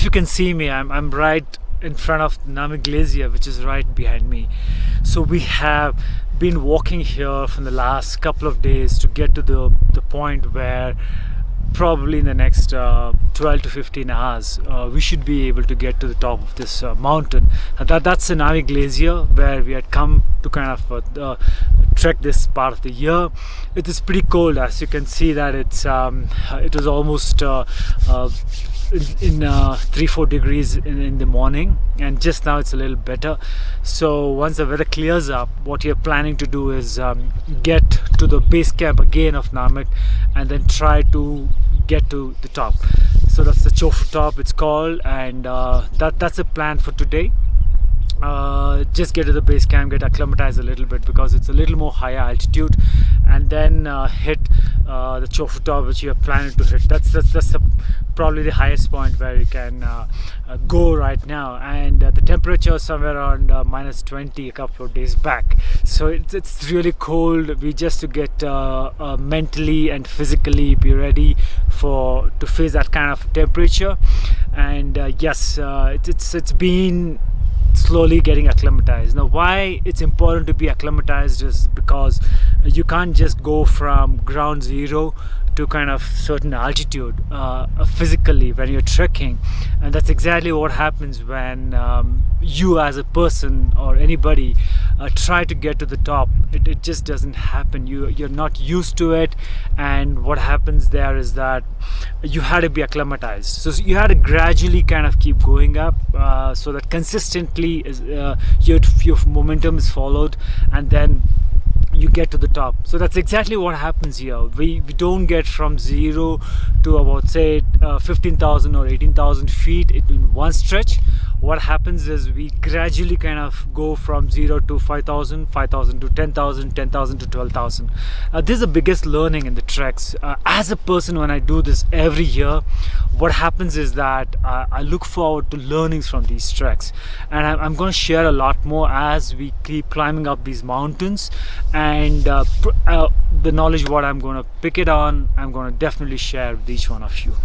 if you can see me, I'm right in front of Namik Glacier, which is right behind me. So we have been walking here from the last couple of days to get to the point where probably in the next 12 to 15 hours we should be able to get to the top of this mountain. That's the Namik Glacier, where we had come to kind of trek this part of the year. It is pretty cold, as you can see that it was almost in 3-4 degrees in the morning, and just now it's a little better. So once the weather clears up, what you're planning to do is get to the base camp again of Namik and then try to get to the top. So that's the Chofu Top, it's called, and that's a plan for today. Just get to the base camp, get acclimatized a little bit because it's a little more higher altitude, and then hit the Chofu Top, which you are planning to hit. That's probably the highest point where you can go right now, and the temperature is somewhere around -20 a couple of days back. So it's really cold. We just to get mentally and physically be ready to face that kind of temperature. And yes, it's been slowly getting acclimatized. Now, why it's important to be acclimatized is because you can't just go from ground zero to kind of certain altitude physically when you're trekking, and that's exactly what happens when you as a person or anybody try to get to the top. It just doesn't happen. You're not used to it, and what happens there is that you had to be acclimatized. So you had to gradually kind of keep going up so that consistently your momentum is followed, and then you get to the top. So that's exactly what happens here. We don't get from zero to about, say, 15,000 or 18,000 feet in one stretch. What happens is we gradually kind of go from 0 to 5,000, 5,000 to 10,000, 10,000 to 12,000. This is the biggest learning in the treks. As a person, when I do this every year, what happens is that I look forward to learnings from these treks, and I'm going to share a lot more as we keep climbing up these mountains, and the knowledge what I'm going to pick it on, I'm going to definitely share with each one of you.